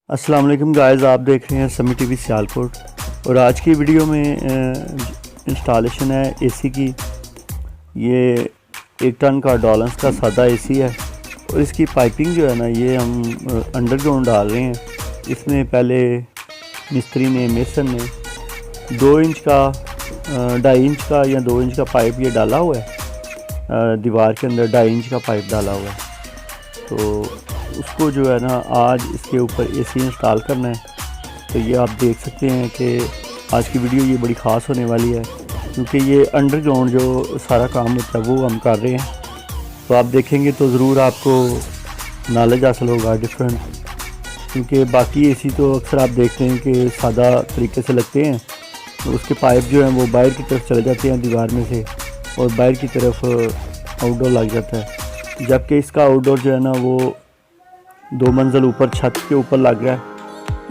अस्सलाम वालेकुम गाइस, आप देख रहे हैं समी टीवी सियालकोट। और आज की वीडियो में इंस्टॉलेशन है एसी की। ये 1 टन का डॉलन्स का सादा एसी है और इसकी पाइपिंग जो है ना, ये हम अंडरग्राउंड डाल रहे हैं। इसमें पहले मिस्त्री ने, मेसन ने 2 इंच का 2.5 इंच का या 2 इंच का पाइप ये डाला हुआ है। दीवार के अंदर 2.5 इंच का पाइप डाला हुआ है। तो उसको जो है ना, आज इसके ऊपर एसी इंस्टॉल करना है। तो ये आप देख सकते हैं कि आज की वीडियो ये बड़ी ख़ास होने वाली है, क्योंकि ये अंडरग्राउंड जो सारा काम होता है वो हम कर रहे हैं। तो आप देखेंगे तो ज़रूर आपको नॉलेज हासिल होगा डिफरेंट, क्योंकि बाकी एसी तो अक्सर आप देखते हैं कि सादा तरीके से लगते हैं। तो उसके पाइप जो हैं वो बाहर की तरफ चले जाते हैं दीवार में से, और बाहर की तरफ आउटडोर लग जाता है। जबकि इसका आउटडोर जो है ना, वो 2 मंजिल ऊपर छत के ऊपर लग रहा है।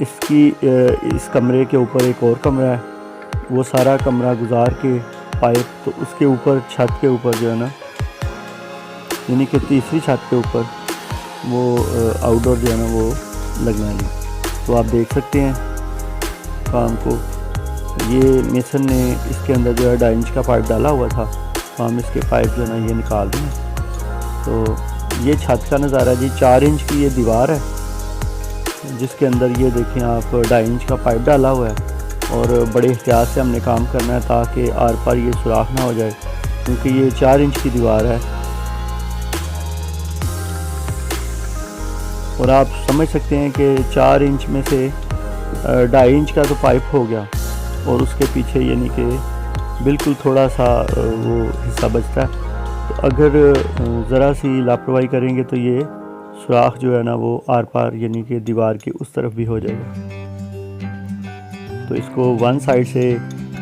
इस कमरे के ऊपर एक और कमरा है, वो सारा कमरा गुजार के पाइप तो उसके ऊपर छत के ऊपर जो है ना, यानी कि तीसरी छत के ऊपर वो आउटडोर जो है ना वो लगना है। तो आप देख सकते हैं काम को। ये मेसन ने इसके अंदर जो है 2.5 इंच का पाइप डाला हुआ था, तो हम इसके पाइप जो है ना ये निकाल दें। तो ये छत का नज़ारा जी। 4 इंच की ये दीवार है जिसके अंदर ये देखें आप 2.5 इंच का पाइप डाला हुआ है। और बड़े एहतियात से हमने काम करना है ताकि आर पार ये सुराख ना हो जाए, क्योंकि ये 4 इंच की दीवार है। और आप समझ सकते हैं कि 4 इंच में से 2.5 इंच का तो पाइप हो गया, और उसके पीछे यानी कि बिल्कुल थोड़ा सा वो हिस्सा बचता है। तो अगर ज़रा सी लापरवाही करेंगे तो ये सुराख जो है ना वो आर पार यानी कि दीवार की उस तरफ भी हो जाएगा। तो इसको वन साइड से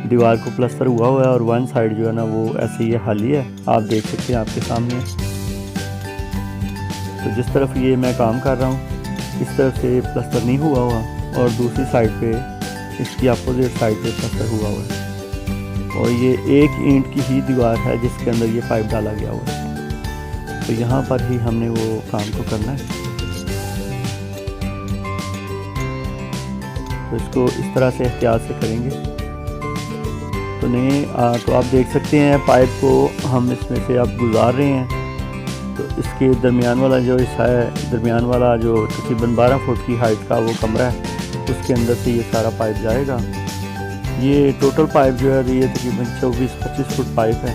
दीवार को प्लस्तर हुआ हुआ है और वन साइड जो है ना वो ऐसे ही खाली है। आप देख सकते हैं आपके सामने। तो जिस तरफ ये मैं काम कर रहा हूँ इस तरफ से प्लस्तर नहीं हुआ हुआ, और दूसरी साइड पे इसकी अपोजिट साइड पे प्लस्तर हुआ हुआ है। और ये 1 ईंट की ही दीवार है जिसके अंदर ये पाइप डाला गया हुआ है। तो यहाँ पर ही हमने वो काम को करना है। तो इसको इस तरह से एहतियात से करेंगे तो आप देख सकते हैं पाइप को हम इसमें से अब गुजार रहे हैं। तो इसके दरमियान वाला जो हिस्सा है, दरमियान वाला जो तकरीबन 12 फुट की हाइट का वो कमरा है, उसके अंदर से ये सारा पाइप जाएगा। ये टोटल पाइप जो है ये तकरीबन 24-25 फुट पाइप है।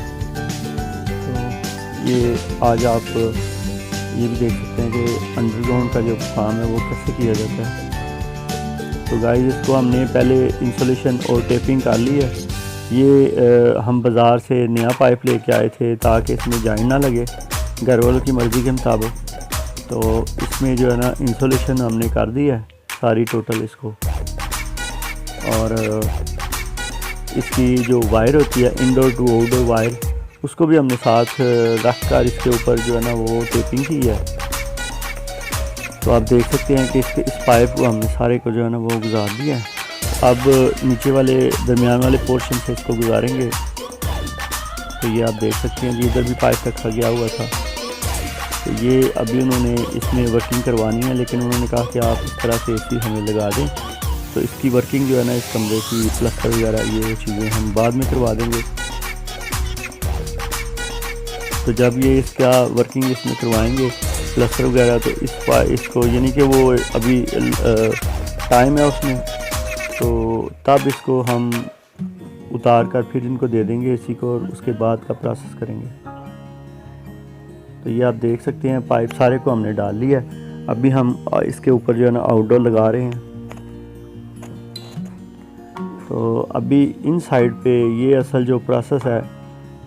तो ये आज आप ये भी देख सकते हैं कि अंडरग्राउंड का जो काम है वो कैसे किया जाता है। तो गाइस, इसको हमने पहले इंसुलेशन और टेपिंग कर ली है। ये हम बाज़ार से नया पाइप लेके आए थे ताकि इसमें जाइन ना लगे, घर वालों की मर्ज़ी के मुताबिक। तो इसमें जो है ना इंसुलेशन हमने कर दी है सारी टोटल इसको। और इसकी जो वायर होती है इंडोर टू आउटडोर वायर, उसको भी हमने साथ रख कर इसके ऊपर जो है ना वो टेपिंग की है। तो आप देख सकते हैं कि इस पाइप को हमने सारे को जो है ना वो गुजार दिया है। अब नीचे वाले दरमियान वाले पोर्शन से इसको गुजारेंगे। तो ये आप देख सकते हैं कि इधर भी पाइप रखा गया हुआ था। तो ये अभी उन्होंने इसमें वर्किंग करवानी है, लेकिन उन्होंने कहा कि आप इस तरह से एसी हमें लगा दें। तो इसकी वर्किंग जो है ना, इस कमरे की प्लस्तर वगैरह ये चीज़ें हम बाद में करवा देंगे। तो जब ये इसका वर्किंग इसमें करवाएंगे प्लस्तर वगैरह, तो इसको यानी कि वो अभी टाइम है उसमें, तो तब इसको हम उतार कर फिर इनको दे देंगे एसी को, और उसके बाद का प्रोसेस करेंगे। तो ये आप देख सकते हैं पाइप सारे को हमने डाल लिया है। अभी हम इसके ऊपर जो है ना आउटडोर लगा रहे हैं। तो अभी इन साइड पे ये असल जो प्रोसेस है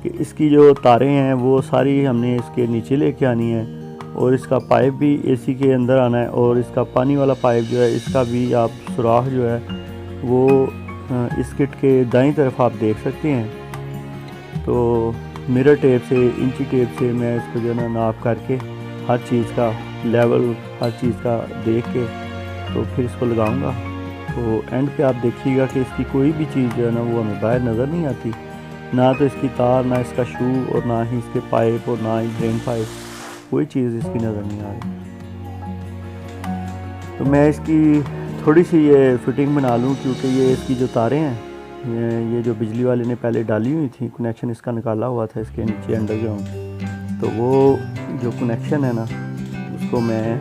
कि इसकी जो तारें हैं वो सारी हमने इसके नीचे लेके आनी है, और इसका पाइप भी एसी के अंदर आना है। और इसका पानी वाला पाइप जो है, इसका भी आप सुराख जो है वो इस किट के दाईं तरफ आप देख सकते हैं। तो मिरर टेप से, इंची टेप से मैं इसको जो है ना नाप करके हर चीज़ का लेवल, हर चीज़ का देख के तो फिर इसको लगाऊंगा। तो एंड पे आप देखिएगा कि इसकी कोई भी चीज़ जो है ना वो हमें बाहर नज़र नहीं आती, ना तो इसकी तार, ना इसका शू, और ना ही इसके पाइप, और ना ही ड्रेन पाइप, कोई चीज़ इसकी नज़र नहीं आ रही। तो मैं इसकी थोड़ी सी ये फिटिंग बना लूँ, क्योंकि ये इसकी जो तारें हैं ये जो बिजली वाले ने पहले डाली हुई थी, कनेक्शन इसका निकाला हुआ था इसके नीचे अंडरग्राउंड, तो वो जो कनेक्शन है ना उसको मैं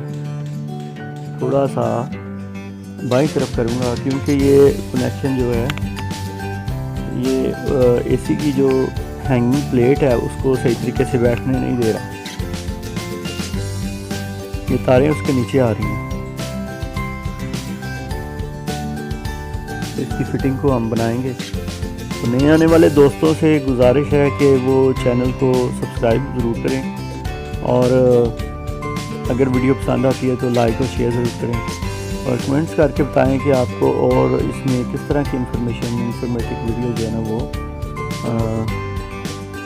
थोड़ा सा बाईं तरफ करूँगा, क्योंकि ये कनेक्शन जो है ये एसी की जो हैंगिंग प्लेट है उसको सही तरीके से बैठने नहीं दे रहा। ये तारें उसके नीचे आ रही हैं, इसकी फिटिंग को हम बनाएंगे। तो नए आने वाले दोस्तों से गुजारिश है कि वो चैनल को सब्सक्राइब ज़रूर करें, और अगर वीडियो पसंद आती है तो लाइक और शेयर ज़रूर करें, और कमेंट्स करके बताएं कि आपको और इसमें किस तरह की इंफॉर्मेटिव वीडियो जो है ना वो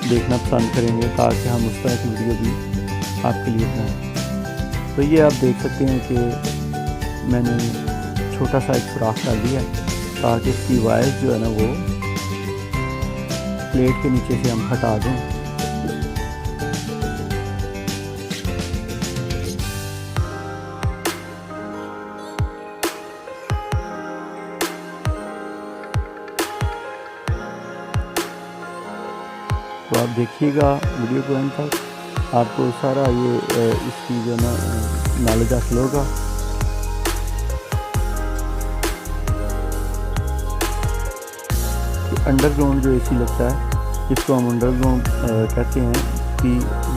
देखना पसंद करेंगे, ताकि हम उस तरह की वीडियो भी आपके लिए बनाएं। तो ये आप देख सकते हैं कि मैंने छोटा सा एक सुराख कर दिया है, ताकि इसकी वायर जो है ना वो प्लेट के नीचे से हम हटा दें। तो आप देखिएगा वीडियो को अंत तक, आपको सारा ये इसकी जो ना नॉलेज हासिल होगा। अंडरग्राउंड जो एसी लगता है इसको हम अंडरग्राउंड कहते हैं, कि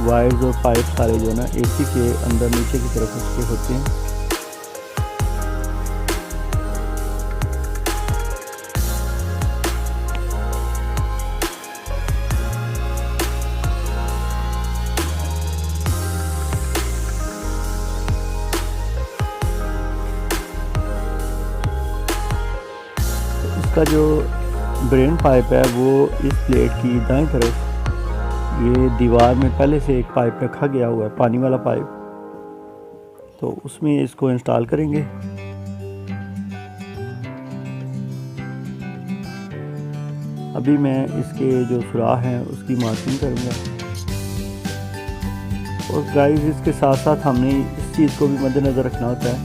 वायर्स और पाइप सारे जो है ना एसी के अंदर नीचे की तरफ उसके होते हैं। इसका जो ड्रेन पाइप है वो इस प्लेट की दाएं तरफ, ये दीवार में पहले से एक पाइप रखा गया हुआ है, पानी वाला पाइप, तो उसमें इसको इंस्टॉल करेंगे। अभी मैं इसके जो सुराख हैं उसकी मार्किंग करूँगा। और गाइस इसके साथ साथ हमने इस चीज़ को भी मद्देनज़र रखना होता है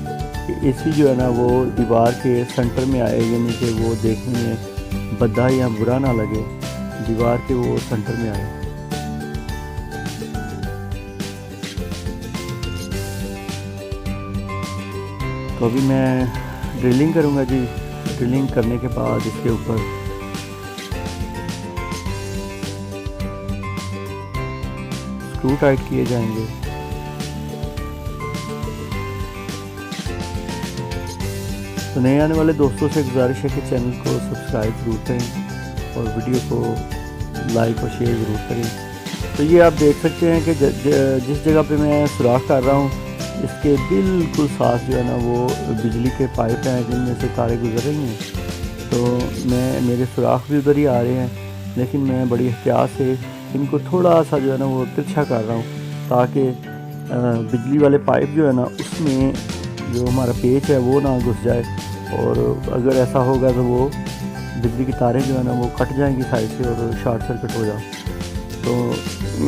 कि एसी जो है ना वो दीवार के सेंटर में आए, यानी कि वो देखने में भद्दा या बुरा ना लगे, दीवार के वो सेंटर में आए। तो अभी मैं ड्रिलिंग करूँगा जी। ड्रिलिंग करने के बाद इसके ऊपर स्क्रू टाइट किए जाएंगे। तो नए आने वाले दोस्तों से गुजारिश है कि चैनल को सब्सक्राइब ज़रूर करें और वीडियो को लाइक और शेयर ज़रूर करें। तो ये आप देख सकते हैं कि जिस जगह पे मैं सुराख कर रहा हूँ इसके बिल्कुल साथ जो है ना वो बिजली के पाइप हैं जिनमें से तारें गुजर रही हैं। तो मेरे सुराख भी उधर ही आ रहे हैं, लेकिन मैं बड़ी एहतियात से इनको थोड़ा सा जो है ना वो तिरछा कर रहा हूँ, ताकि बिजली वाले पाइप जो है ना उसमें जो हमारा पेच है वो ना घुस जाए, और अगर ऐसा होगा तो वो बिजली की तारें जो है ना वो कट जाएंगी साइड से और शॉर्ट सर्किट हो जाए। तो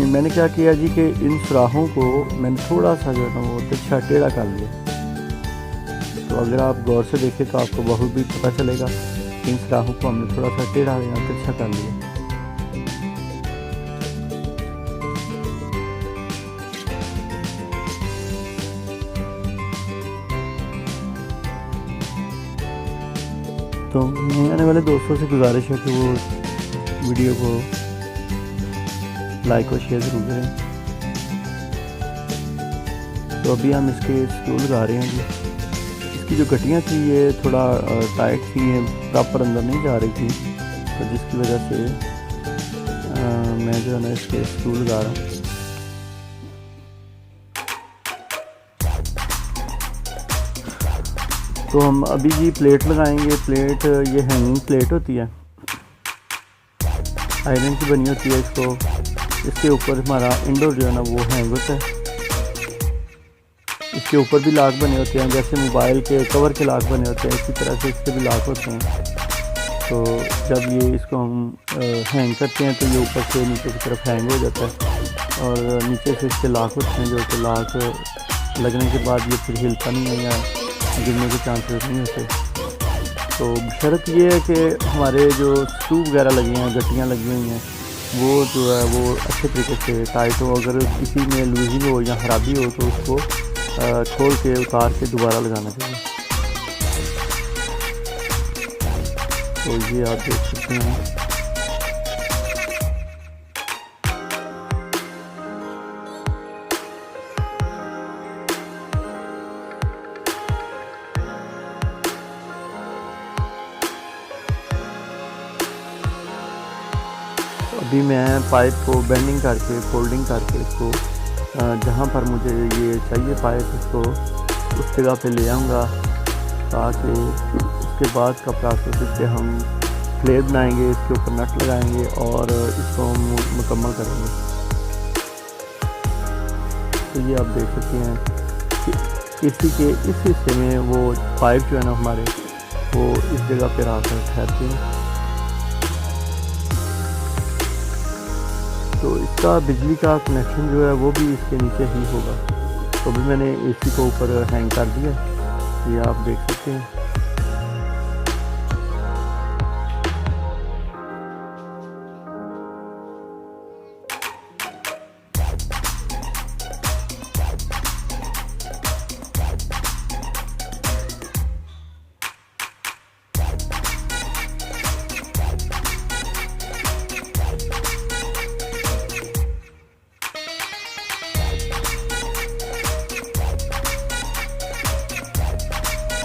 मैंने क्या किया जी कि इन सुराखों को मैंने थोड़ा सा जो है ना वो तिरछा टेढ़ा कर लिया। तो अगर आप गौर से देखें तो आपको बहुत भी पता चलेगा कि इन सुराखों को हमने थोड़ा सा टेढ़ा या तिरछा कर लिया। तो नए आने वाले दोस्तों से गुजारिश है कि वो वीडियो को लाइक और शेयर ज़रूर करें। तो अभी हम इसके स्क्रू लगा रहे हैं जी। इसकी जो गट्टियाँ थी ये थोड़ा टाइट थी, ये प्रॉपर अंदर नहीं जा रही थी, तो जिसकी वजह से मैं जो है ना इसके स्क्रू लगा रहा हूँ। तो हम अभी जी प्लेट लगाएंगे। प्लेट ये हैंगिंग प्लेट होती है, आयरन की बनी होती है। इसके ऊपर हमारा इंडोर जो है ना वो हैंग होता है। इसके ऊपर भी लॉक बने होते हैं, जैसे मोबाइल के कवर के लॉक बने होते हैं इसी तरह से इसके भी लॉक होते हैं। तो जब ये इसको हम हैंग करते हैं तो ये ऊपर से नीचे की तरफ हैंग हो जाता है, और नीचे से इसके लॉक होते हैं, जो कि लॉक लगने के बाद ये फिर हिलता नहीं है या गिरने के चांसेस नहीं होते। तो शर्त ये है कि हमारे जो स्क्रू वगैरह लगे हैं, गट्टियाँ लगी हुई हैं, वो जो है वो अच्छे तरीके से टाइट हो। अगर किसी में लूजिंग हो या ख़राबी हो तो उसको खोल के उतार के दोबारा लगाना चाहिए। तो ये आप देख सकते हैं। अभी मैं पाइप को बेंडिंग करके फोल्डिंग करके इसको जहाँ पर मुझे ये चाहिए पाइप, इसको उस जगह पे ले आऊँगा, ताकि उसके बाद का प्रोसेस इससे हम प्लेट बनाएंगे, इसके ऊपर नट लगाएंगे और इसको हम मुकम्मल करेंगे। तो ये आप देख सकते हैं कि एसी के इस हिस्से में वो पाइप जो है ना हमारे, वो इस जगह पे आकर ठहरते हैं। तो इसका बिजली का कनेक्शन जो है वो भी इसके नीचे ही होगा। तो अभी मैंने एसी को ऊपर हैंग कर दिया, ये आप देख सकते हैं।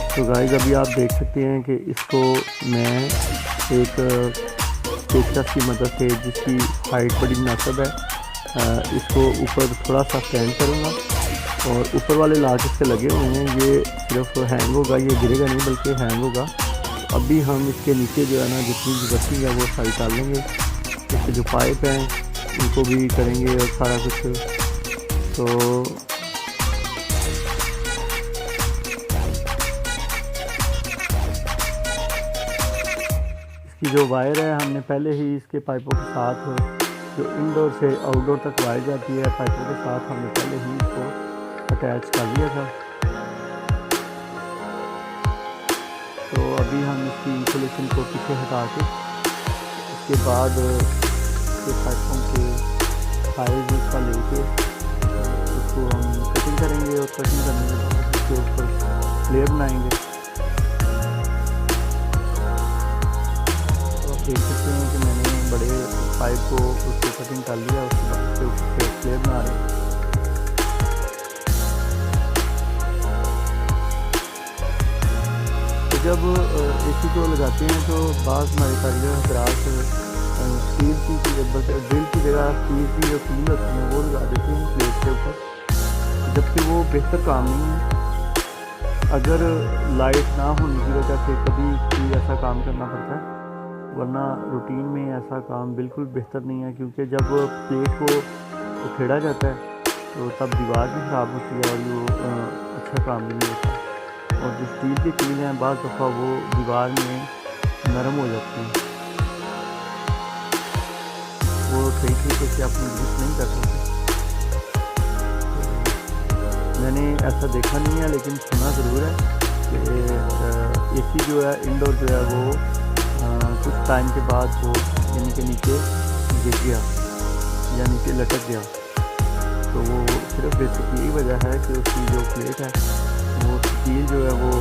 तो गाइस अभी आप देख सकते हैं कि इसको मैं एक पेचकस की मदद से, जिसकी हाइट बड़ी मुनासिब है, इसको ऊपर थोड़ा सा स्टैंड करूँगा और ऊपर वाले लाच इसके लगे हुए हैं, ये सिर्फ हैंग होगा, ये गिरेगा नहीं बल्कि हैंग होगा। अभी हम इसके नीचे जो है ना जितनी भी गट्टी है वो सारी डाल लेंगे। इसके जो पाइप हैं उनको भी करेंगे और सारा कुछ। तो इसकी जो वायर है हमने पहले ही इसके पाइपों के साथ, जो इंडोर से आउटडोर तक वायर जाती है पाइपों के साथ, हमने पहले ही इसको अटैच कर दिया था। तो अभी हम इसकी इंसुलेशन को पीछे हटा के उसके बाद पाइपों के साइज उसका लेके उसको हम कटिंग करेंगे और कटिंग करने के बाद उसके ऊपर लेयर बनाएंगे। देख सकते हैं कि मैंने बड़े पाइप को उसको कटिंग कर लिया, उसके बाद उसके ऊपर प्लेट बना रहे हैं। तो जब एसी को लगाते हैं तो बाज़ हमारे कारीगर हजरात स्टील की ड्रिल की जगह स्टील की जो कील होती है वो लगा देते हैं प्लेट के ऊपर, जबकि वो बेहतर काम नहीं है। अगर लाइट ना होने की वजह से कभी कोई ऐसा काम करना पड़ता है, वरना रूटीन में ऐसा काम बिल्कुल बेहतर नहीं है, क्योंकि जब प्लेट को उखेड़ा जाता है तो तब दीवार भी ख़राब होती है और वो अच्छा काम भी नहीं होता। और जो स्टील की कील हैं बाज़ दफ़ा वो दीवार में नरम हो जाती हैं, वो सही तरीके से अपनी ग्रिप नहीं कर सकते। मैंने ऐसा देखा नहीं है लेकिन सुना ज़रूर है कि एसी जो है इंडोर जो है वो कुछ टाइम के बाद वो यानी कि नीचे गिर गया या नीचे लटक गया। तो वो सिर्फ बेसिक यही वजह है कि उसकी जो प्लेट है वो स्टील जो है वो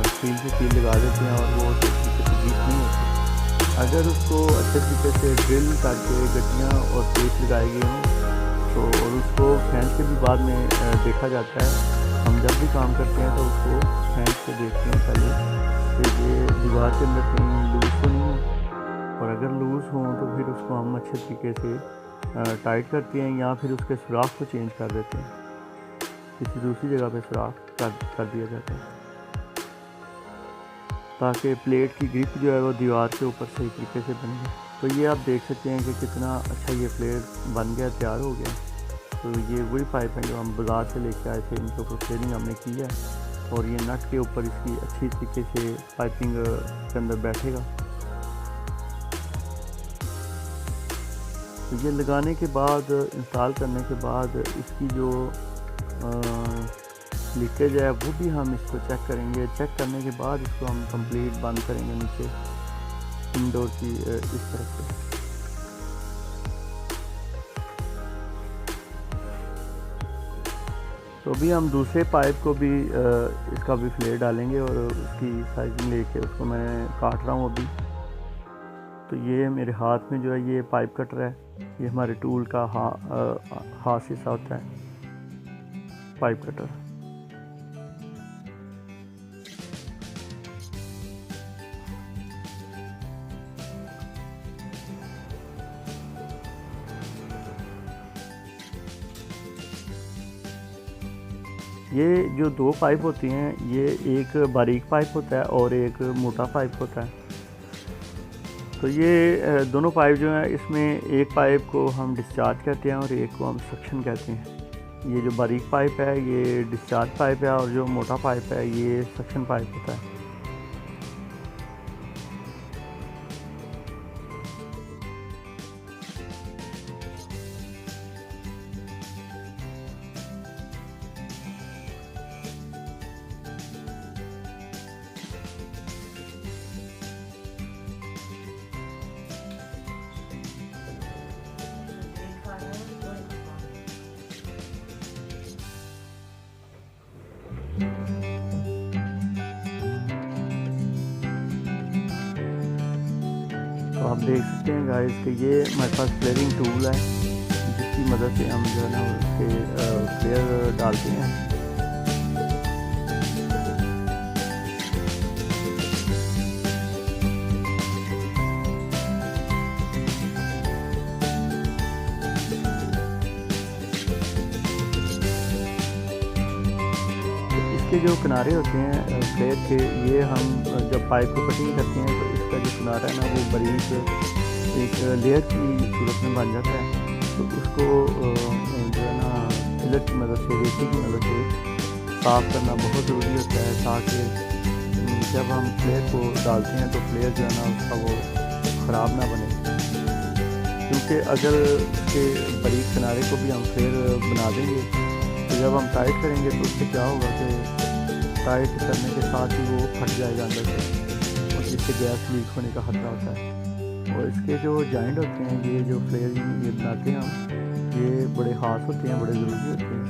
स्टील से कील लगा देते हैं और वो तरीके से वीक नहीं होती। अगर उसको अच्छे तरीके से ड्रिल करके गट्टियाँ और पेच लगाए गए हों तो, और उसको खींच के भी बाद में देखा जाता है, हम जब भी काम करते हैं तो उसको खींच के देखते हैं पहले कि ये दीवार के अंदर कहीं लूज़ तो नहीं है, और अगर लूज़ हो तो फिर उसको हम अच्छे तरीके से टाइट करते हैं या फिर उसके सुराख को चेंज कर देते हैं, किसी दूसरी जगह पे सुराख कर दिया जाता है, ताकि प्लेट की ग्रिप जो है वो दीवार के ऊपर सही तरीके से बन जाए। तो ये आप देख सकते हैं कि कितना अच्छा ये प्लेट बन गया, तैयार हो गया। तो ये वही पाइप हैं जो हम बाज़ार से लेके आए थे, इनके ऊपर फिटिंग हमने की है और ये नट के ऊपर इसकी अच्छी तरीके से पाइपिंग के अंदर बैठेगा। तो ये लगाने के बाद, इंस्टॉल करने के बाद इसकी जो लीकेज है वो भी हम इसको चेक करेंगे। चेक करने के बाद इसको हम कंप्लीट बंद करेंगे नीचे इंडोर की इस तरफ से। तो अभी हम दूसरे पाइप को भी इसका भी फ्लेयर डालेंगे और उसकी साइजिंग लेके उसको मैं काट रहा हूँ अभी। तो ये मेरे हाथ में जो है ये पाइप कटर है, ये हमारे टूल का हाथ हिस्सा होता है पाइप कटर। ये जो दो पाइप होती हैं, ये एक बारीक पाइप होता है और एक मोटा पाइप होता है। तो ये दोनों पाइप जो हैं, इसमें एक पाइप को हम डिस्चार्ज कहते हैं और एक को हम सक्शन कहते हैं। ये जो बारीक पाइप है ये डिस्चार्ज पाइप है और जो मोटा पाइप है ये सक्शन पाइप होता है। तो आप देख सकते हैं गाइस कि ये हमारे पास फ्लेयरिंग टूल है जिसकी मदद से हम जो है ना उसके फ्लेयर डालते हैं। इसके जो किनारे होते हैं फ्लेयर के, ये हम जब पाइप को कटिंग करते हैं तो इसका जो किनारा है ना वो बारीक एक लेयर की सूरत में बन जाता है। तो उसको जो है ना फिलर की मदद से, रेती की मदद से साफ़ करना बहुत ज़रूरी होता है ताकि जब हम फ्लेयर को डालते हैं तो फ्लेयर जो है ना उसका वो ख़राब ना बने। क्योंकि अगर उसके बारीक किनारे को भी हम फ्लेयर बना देंगे तो जब हम टाइट करेंगे तो उससे क्या होगा कि टाइट करने के साथ ही वो फट जाएगा अंदर से और जिससे गैस लीक होने का खतरा होता है। और इसके जो जॉइंट होते हैं, ये जो फ्लेयर ये बनाते हैं हम, ये बड़े खास होते हैं, बड़े ज़रूरी होते हैं।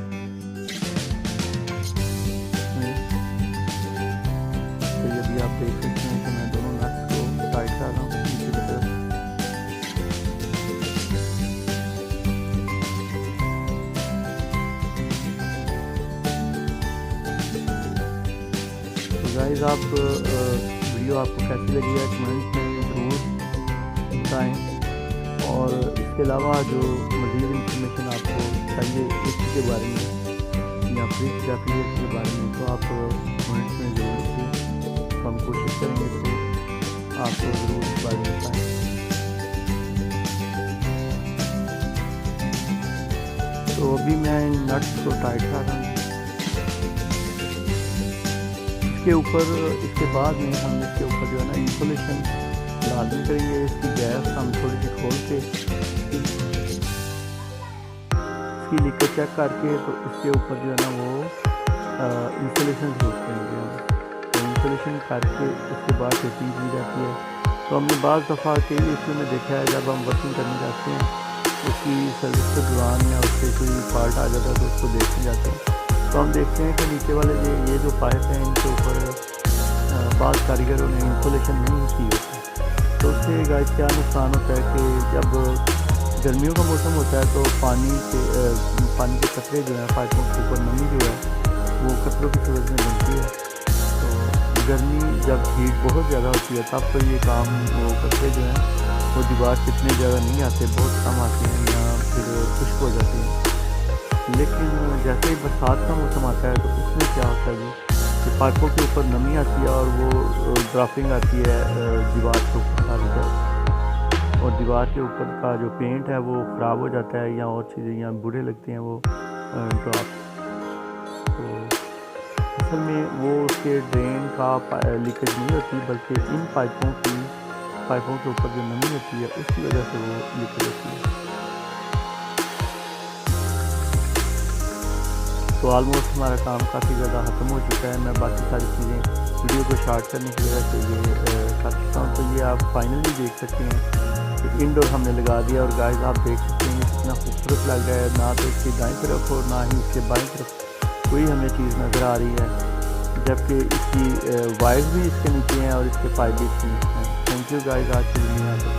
तो ये भी आप देख सकते हैं कि मैं दोनों नट्स को टाइट कर रहा हूँ नीचे की तरफ। गाइस आप वीडियो आपको कैसी लगी है कमेंट में ज़रूर बताएं। और इसके अलावा जो मज़ीद इंफॉर्मेशन आपको चाहिए इसी के बारे में या फ्रिज रेफ्रिजरेटर के बारे में तो आप कमेंट में ज़रूर लिखिए। तो हम कोशिश करेंगे कि आपको ज़रूर इस बारे में बताएँ। तो अभी मैं इन नट्स को टाइट कर रहा हूँ। इसके बाद में हम इसके ऊपर जो है ना इंसुलेशन लाजमी करेंगे। इसकी गैस हम थोड़ी सी खोल के इसकी लीकेज चेक करके तो इसके ऊपर जो है ना वो इंसुलेशन यूज़ करेंगे हम। तो इंसुलेशन करके उसके बाद फिटिंग की जाती है। तो हमने बाज़ दफ़ा के इशू में देखा है जब हम वर्किंग करने जाते हैं उसकी सर्विस के दौरान या उससे कोई फॉल्ट आ जाता है तो उसको देखने जाते हैं तो हम देखते हैं कि नीचे वाले ये जो पाइप हैं इनके ऊपर बाज़ कारीगरों ने इंसुलेशन नहीं की होती। तो उससे गाइस क्या नुकसान होता है कि जब गर्मियों का मौसम होता है तो पानी के कतरे जो हैं पाइपों के ऊपर नमी जो है वो कतरों की सूरत में बनती है। तो गर्मी जब हीट बहुत ज़्यादा होती है तब तो ये काम वो कतरे जो हैं वो दीवार कितने ज़्यादा नहीं आते, बहुत कम आते हैं या फिर खुश्क हो जाती हैं। लेकिन जैसे ही बरसात का मौसम आता है तो उसमें क्या होता है जी कि पाइपों के ऊपर नमी आती है और वो ड्राफ्टिंग आती है दीवार के ऊपर सारी तरफ और दीवार के ऊपर का जो पेंट है वो ख़राब हो जाता है या और चीज़ें या बुरे लगते हैं वो ड्राफ्ट। तो असल में वो उसके ड्रेन का लीकेज नहीं होती बल्कि इन पाइपों के ऊपर जो नमी होती है उसकी वजह से वो लीकेज होती है। तो ऑलमोस्ट हमारा काम काफ़ी ज़्यादा ख़त्म हो चुका है। मैं बाकी सारी चीज़ें वीडियो को शॉर्ट करने की वजह से ये कर सकता हूँ। तो ये आप फाइनली देख सकते हैं कि इंडोर हमने लगा दिया और गाइस आप देख सकते हैं कितना खूबसूरत लग रहा है। ना तो इसकी दाईं तरफ और ना ही इसके बाईं तरफ कोई हमें चीज़ नज़र आ रही है, जबकि इसकी वायर्स भी इसके नीचे हैं और इसके पाइप भी इसके नीचे हैं। थैंक यू गाइस आज की वीडियो।